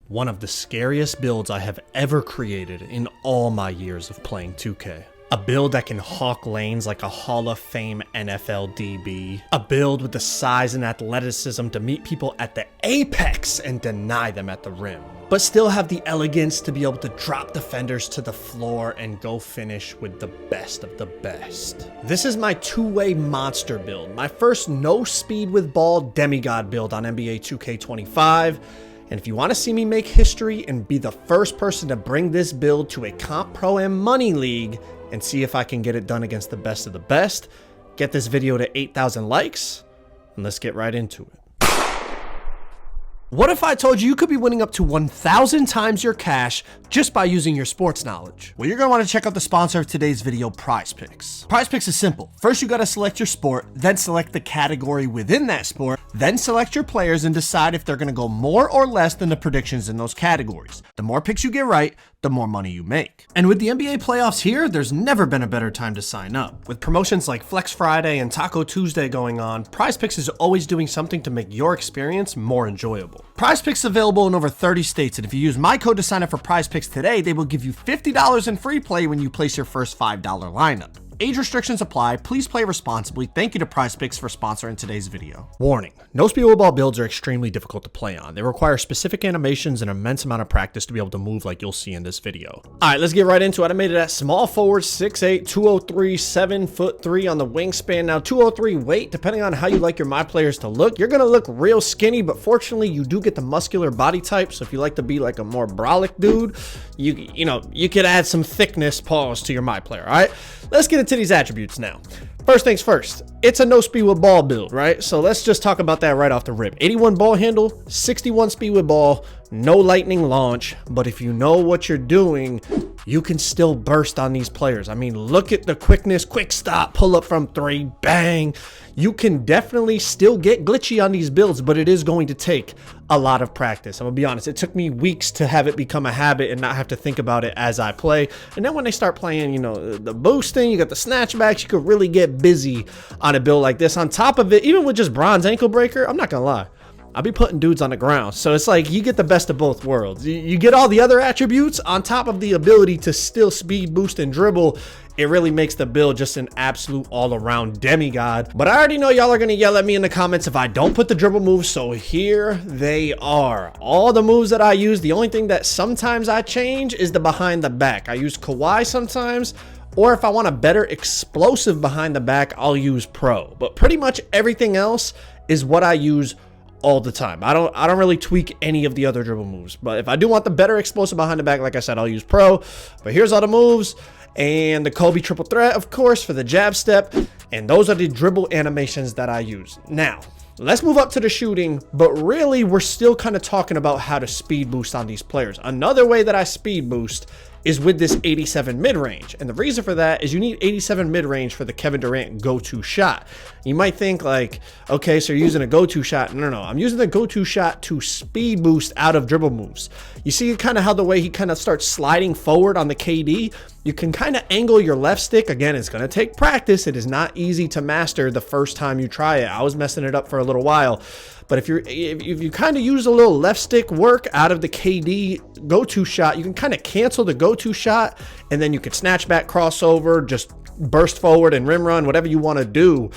one of the scariest builds I have ever created in all my years of playing 2K. A build that can hawk lanes like a Hall of Fame NFL DB. A build with the size and athleticism to meet people at the apex and deny them at the rim, but still have the elegance to be able to drop defenders to the floor and go finish with the best of the best. This is my two-way monster build, my first no speed with ball demigod build on NBA 2K25. And if you want to see me make history and be the first person to bring this build to a Comp Pro and Money League and see if I can get it done against the best of the best, get this video to 8,000 likes, and let's get right into it. What if I told you could be winning up to 1,000 times your cash just by using your sports knowledge? Well, you're going to want to check out the sponsor of today's video, PrizePicks. PrizePicks is simple. First, you got to select your sport, then select the category within that sport, then select your players and decide if they're going to go more or less than the predictions in those categories. The more picks you get right, the more money you make. And with the NBA playoffs here, there's never been a better time to sign up. With promotions like Flex Friday and Taco Tuesday going on, PrizePicks is always doing something to make your experience more enjoyable. PrizePicks is available in over 30 states, and if you use my code to sign up for PrizePicks today, they will give you $50 in free play when you place your first $5 lineup. Age restrictions apply. Please play responsibly. Thank you to PrizePicks for sponsoring today's video. Warning: no speed with ball builds are extremely difficult to play on. They require specific animations and an immense amount of practice to be able to move like you'll see in this video. All right, let's get right into it. I made it at small forward, 6'8", 203, 7'3" on the wingspan. Now 203 weight, depending on how you like your my players to look, you're gonna look real skinny, but fortunately you do get the muscular body type. So if you like to be like a more brolic dude, you could add some thickness pause to your my player. All right, let's get into these attributes now. First things first, it's a no speed with ball build, right? So let's just talk about that right off the rip. 81 ball handle, 61 speed with ball, no lightning launch, but if you know what you're doing, you can still burst on these players. I mean, look at the quickness, quick stop, pull up from three, bang. You can definitely still get glitchy on these builds, but it is going to take a lot of practice. I'm gonna be honest, it took me weeks to have it become a habit and not have to think about it as I play. And then when they start playing, the boosting, you got the snatchbacks, you could really get busy on a build like this. On top of it, even with just bronze ankle breaker, I'm not gonna lie, I'll be putting dudes on the ground. So it's like you get the best of both worlds. You get all the other attributes on top of the ability to still speed boost and dribble. It really makes the build just an absolute all-around demigod. But I already know y'all are gonna yell at me in the comments if I don't put the dribble moves, so here they are. All the moves that I use, the only thing that sometimes I change is the behind the back. I use Kawhi sometimes, or if I want a better explosive behind the back, I'll use Pro. But pretty much everything else is what I use all the time. I don't really tweak any of the other dribble moves, but if I do want the better explosive behind the back, like I said, I'll use Pro. But here's all the moves, and the Kobe triple threat, of course, for the jab step, and those are the dribble animations that I use. Now let's move up to the shooting, but really we're still kind of talking about how to speed boost on these players. Another way that I speed boost is with this 87 mid-range, and the reason for that is you need 87 mid-range for the Kevin Durant go-to shot. You might think like, okay, so you're using a go-to shot. No, I'm using the go-to shot to speed boost out of dribble moves. You see kind of how the way he kind of starts sliding forward on the KD, you can kind of angle your left stick. Again, it's going to take practice. It is not easy to master the first time you try it. I was messing it up for a little while. But if you kind of use a little left stick work out of the KD go-to shot, you can kind of cancel the go-to shot, and then you can snatch back, crossover, just burst forward and rim run, whatever you want to do.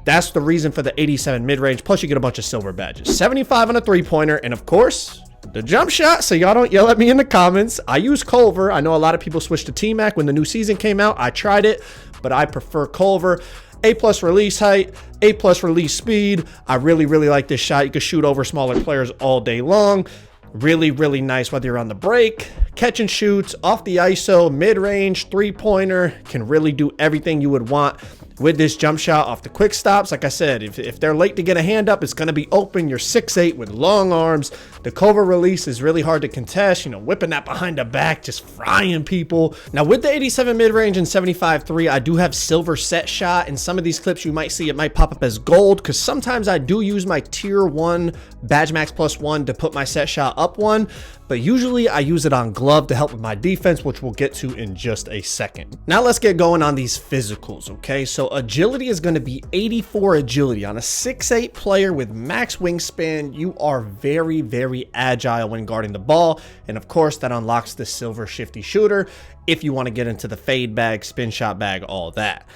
That's the reason for the 87 mid-range. Plus you get a bunch of silver badges. 75 on a three-pointer, and of course, the jump shot, so y'all don't yell at me in the comments. I use Culver. I know a lot of people switched to T-Mac when the new season came out. I tried it, but I prefer Culver. A+ release height, A+ release speed. I really like this shot. You can shoot over smaller players all day long. Really nice whether you're on the break, catch and shoots, off the ISO, mid-range, three-pointer. Can really do everything you would want with this jump shot off the quick stops. Like I said, if they're late to get a hand up, it's going to be open. You're 6'8" with long arms. The cover release is really hard to contest, whipping that behind the back, just frying people. Now with the 87 mid-range and 75-3, I do have silver set shot. In some of these clips you might see it might pop up as gold, because sometimes I do use my tier 1 badge max +1 to put my set shot up 1. but usually I use it on glove to help with my defense, which we'll get to in just a second. Now let's get going on these physicals, okay? So agility is going to be 84 agility. On a 6'8 player with max wingspan, you are very, very agile when guarding the ball, and of course that unlocks the silver shifty shooter if you want to get into the fade bag, spin shot bag, all that.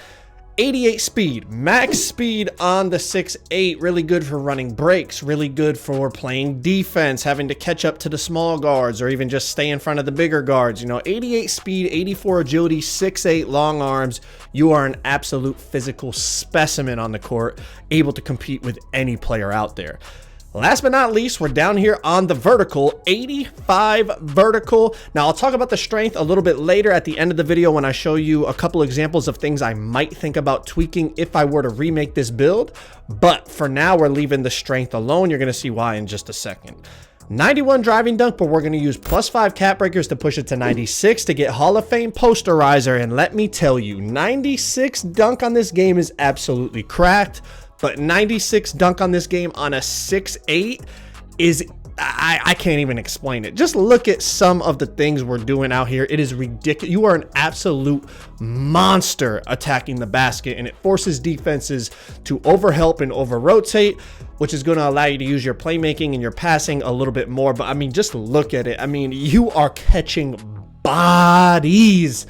88 speed, max speed on the 6'8, really good for running breaks, really good for playing defense, having to catch up to the small guards, or even just stay in front of the bigger guards. You know, 88 speed, 84 agility, 6'8 long arms. You are an absolute physical specimen on the court, able to compete with any player out there. Last but not least, we're down here on the vertical, 85 vertical. Now I'll talk about the strength a little bit later at the end of the video when I show you a couple examples of things I might think about tweaking if I were to remake this build. But for now, we're leaving the strength alone. You're going to see why in just a second. 91 driving dunk, but we're going to use +5 cap breakers to push it to 96 to get Hall of Fame posterizer. And let me tell you, 96 dunk on this game is absolutely cracked. But 96 dunk on this game on a 6'8 is, I can't even explain it. Just look at some of the things we're doing out here. It is ridiculous. You are an absolute monster attacking the basket, and it forces defenses to overhelp and over rotate, which is going to allow you to use your playmaking and your passing a little bit more. But I mean, just look at it. I mean, you are catching bodies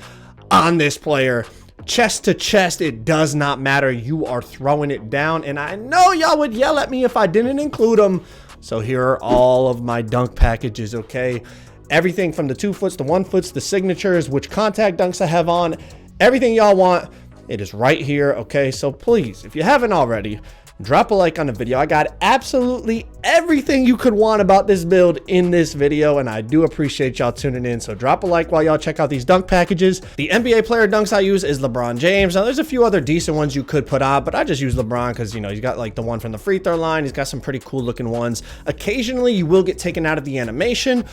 on this player. Chest to chest, it does not matter. You are throwing it down, and I know y'all would yell at me if I didn't include them. So here are all of my dunk packages, okay? Everything from the 2 foots, the 1 foots, the signatures, which contact dunks I have on, everything y'all want, it is right here, okay? So please, if you haven't already, drop a like on the video. I got absolutely everything you could want about this build in this video, and I do appreciate y'all tuning in. So drop a like while y'all check out these dunk packages. The NBA player dunks I use is LeBron James. Now there's a few other decent ones you could put on, but I just use LeBron because, you know, he's got like the one from the free throw line. He's got some pretty cool looking ones. Occasionally you will get taken out of the animation,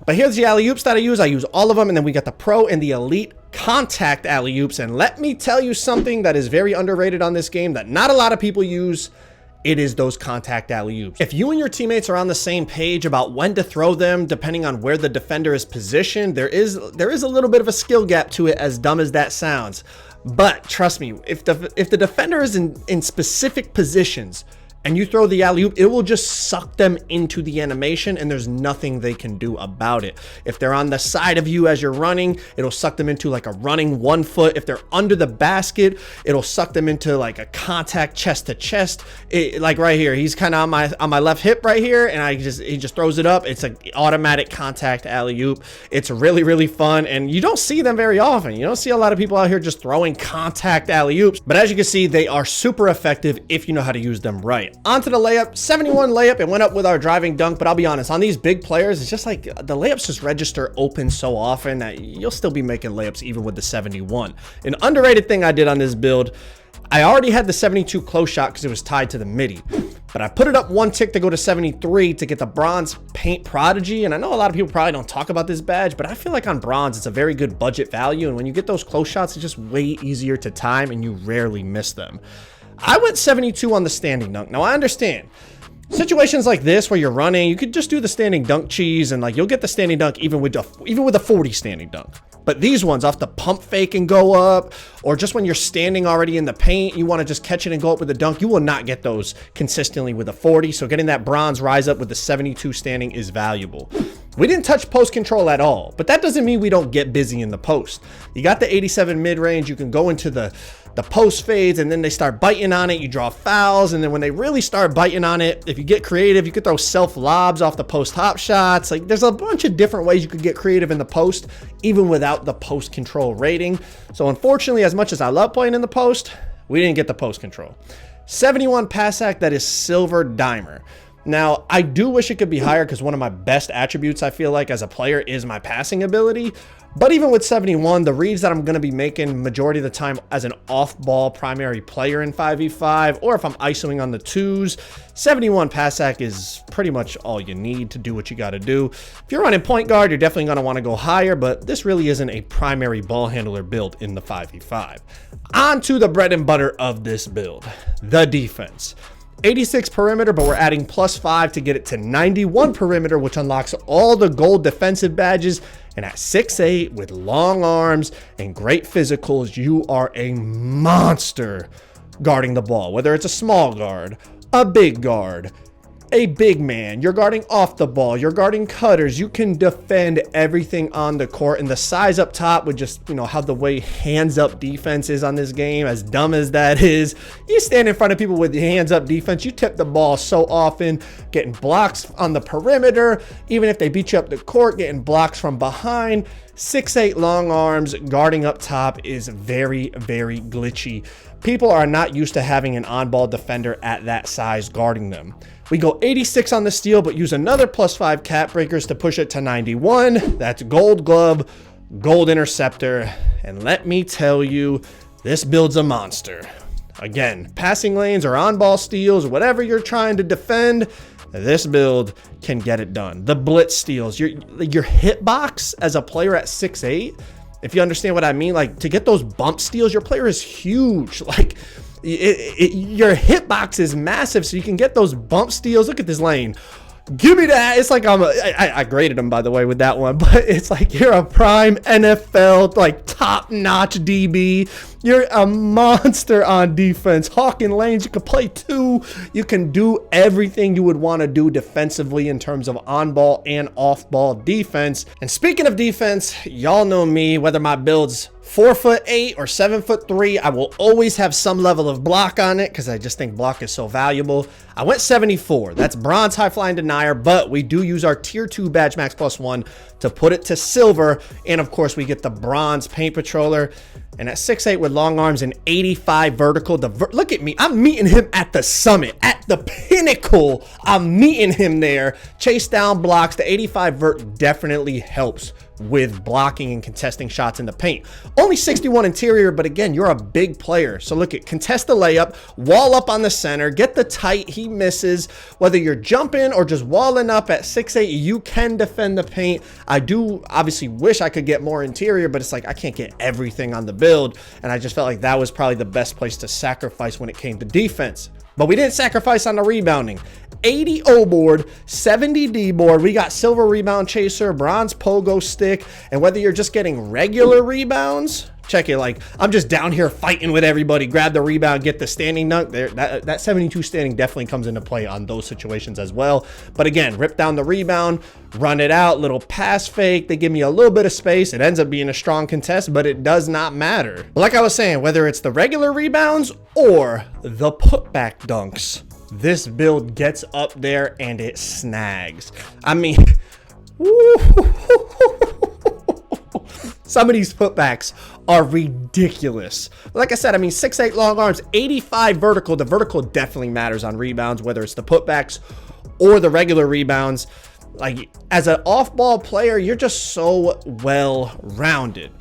but here's the alley-oops that I use. I use all of them, and then we got the pro and the elite contact alley-oops. And let me tell you something that is very underrated on this game that not a lot of people use. It is those contact alley-oops. If you and your teammates are on the same page about when to throw them, depending on where the defender is positioned, there is a little bit of a skill gap to it, as dumb as that sounds. But trust me, if the defender is in specific positions and you throw the alley-oop, it will just suck them into the animation, and there's nothing they can do about it. If they're on the side of you as you're running, it'll suck them into like a running 1 foot. If they're under the basket, it'll suck them into like a contact chest to chest. Like right here, he's kind of on my left hip right here, and he just throws it up. It's an automatic contact alley-oop. It's really, really fun, and you don't see them very often. You don't see a lot of people out here just throwing contact alley-oops, but as you can see, they are super effective if you know how to use them right. Onto the layup, 71 layup. It went up with our driving dunk, but I'll be honest, on these big players, it's just like the layups just register open so often that you'll still be making layups even with the 71. An underrated thing I did on this build, I already had the 72 close shot because it was tied to the midi, but I put it up 1 tick to go to 73 to get the bronze paint prodigy. And I know a lot of people probably don't talk about this badge, but I feel like on bronze, it's a very good budget value. And when you get those close shots, it's just way easier to time and you rarely miss them. I went 72 on the standing dunk. Now I understand situations like this where you're running, you could just do the standing dunk cheese and like you'll get the standing dunk even with a 40 standing dunk. But these ones off the pump fake and go up, or just when you're standing already in the paint, you want to just catch it and go up with a dunk, you will not get those consistently with a 40. So getting that bronze rise up with the 72 standing is valuable. We didn't touch post control at all, but that doesn't mean we don't get busy in the post. You got the 87 mid range, you can go into the post fades, and then they start biting on it, you draw fouls, and then when they really start biting on it, if you get creative, you could throw self lobs off the post hop shots. Like there's a bunch of different ways you could get creative in the post, even without the post control rating. So unfortunately, as much as I love playing in the post, we didn't get the post control. 71 pass act, that is silver dimer. Now, I do wish it could be higher because one of my best attributes I feel like as a player is my passing ability. But even with 71, the reads that I'm going to be making majority of the time as an off-ball primary player in 5v5, or if I'm isoing on the twos, 71 pass act is pretty much all you need to do what you got to do. If you're running point guard, you're definitely going to want to go higher, but this really isn't a primary ball handler build in the 5v5. On to the bread and butter of this build, the defense. 86 perimeter, but we're adding +5 to get it to 91 perimeter, which unlocks all the gold defensive badges. And at 6'8", with long arms and great physicals, you are a monster guarding the ball. Whether it's a small guard, a big guard, a big man, you're guarding off the ball, you're guarding cutters, you can defend everything on the court. And the size up top would just, how the way hands up defense is on this game, as dumb as that is, you stand in front of people with hands up defense, you tip the ball so often, getting blocks on the perimeter, even if they beat you up the court, getting blocks from behind. 6'8", long arms guarding up top is very, very glitchy. People are not used to having an on-ball defender at that size guarding them. We go 86 on the steal, but use another +5 cap breakers to push it to 91. That's gold glove, gold interceptor, and let me tell you, this build's a monster. Again, passing lanes or on-ball steals, whatever you're trying to defend, this build can get it done. The blitz steals, your hitbox as a player at 6'8", if you understand what I mean, like to get those bump steals, your player is huge. Like your hitbox is massive, so you can get those bump steals. Look at this lane. Give me that. It's like I graded him, by the way, with that one, but it's like you're a prime NFL, like top-notch DB. You're a monster on defense. Hawking lanes, you can play two. You can do everything you would want to do defensively in terms of on-ball and off-ball defense. And speaking of defense, y'all know me, whether my build's 4'8" or 7'3", I will always have some level of block on it because I just think block is so valuable. I went 74. That's bronze high flying denier, but we do use our tier 2 badge max +1 to put it to silver. And of course we get the bronze paint patroller. And at 6'8" with long arms and 85 vertical, look at me, I'm meeting him at the summit, at the pinnacle. I'm meeting him there. Chase down blocks. The 85 vert definitely helps with blocking and contesting shots in the paint. Only 61 interior, but again, you're a big player. So look at, contest the layup, wall up on the center, get the tight, he misses. Whether you're jumping or just walling up at 6'8", you can defend the paint. I do obviously wish I could get more interior, but it's like I can't get everything on the build, and I just felt like that was probably the best place to sacrifice when it came to defense. But we didn't sacrifice on the rebounding. 80 O board, 70 D board. We got silver rebound chaser, bronze pogo stick, and whether you're just getting regular rebounds, check it, like I'm just down here fighting with everybody, grab the rebound, get the standing dunk there. That 72 standing definitely comes into play on those situations as well. But again, rip down the rebound, run it out, little pass fake. They give me a little bit of space. It ends up being a strong contest, but it does not matter. Like I was saying, whether it's the regular rebounds or the putback dunks, this build gets up there and it snags. I mean, some of these putbacks are ridiculous. Like I said, I mean, 6'8" long arms, 85 vertical. The vertical definitely matters on rebounds, whether it's the putbacks or the regular rebounds. Like, as an off-ball player, you're just so well-rounded.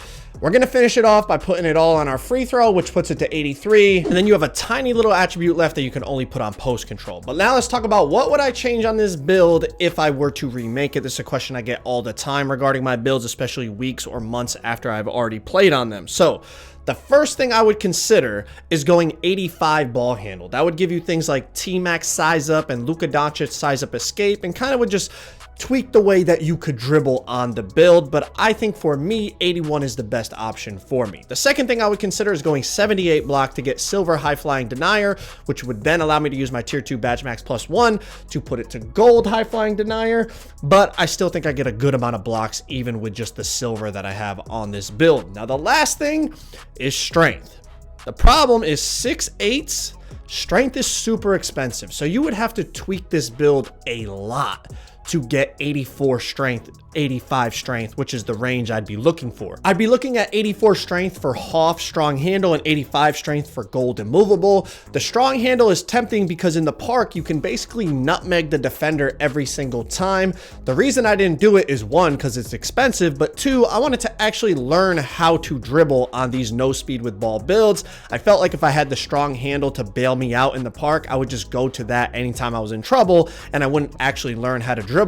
We're going to finish it off by putting it all on our free throw, which puts it to 83. And then you have a tiny little attribute left that you can only put on post control. But now let's talk about what would I change on this build if I were to remake it. This is a question I get all the time regarding my builds, especially weeks or months after I've already played on them. So the first thing I would consider is going 85 ball handle. That would give you things like T-Max size up and Luka Doncic size up escape, and kind of would just tweak the way that you could dribble on the build. But I think for me, 81 is the best option for me. The second thing I would consider is going 78 block to get silver high flying denier, which would then allow me to use my tier 2 badge max +1 to put it to gold high flying denier. But I still think I get a good amount of blocks even with just the silver that I have on this build. Now the last thing is strength. The problem is 6'8". Strength is super expensive, so you would have to tweak this build a lot to get 84 strength, 85 strength, which is the range I'd be looking for. I'd be looking at 84 strength for Hoff strong handle and 85 strength for gold immovable. The strong handle is tempting because in the park, you can basically nutmeg the defender every single time. The reason I didn't do it is one, because it's expensive, but two, I wanted to actually learn how to dribble on these no speed with ball builds. I felt like if I had the strong handle to bail me out in the park, I would just go to that anytime I was in trouble and I wouldn't actually learn how to dribble.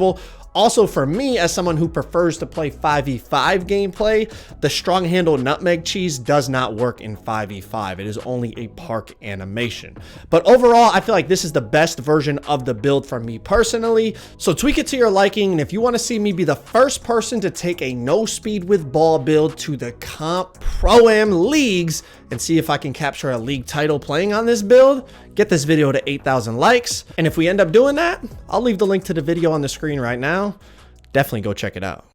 Also, for me, as someone who prefers to play 5v5 gameplay, the strong handle nutmeg cheese does not work in 5v5. It is only a park animation. But overall, I feel like this is the best version of the build for me personally. So tweak it to your liking. And if you want to see me be the first person to take a no speed with ball build to the comp pro-am leagues and see if I can capture a league title playing on this build, get this video to 8,000 likes. And if we end up doing that, I'll leave the link to the video on the screen right now. Definitely go check it out.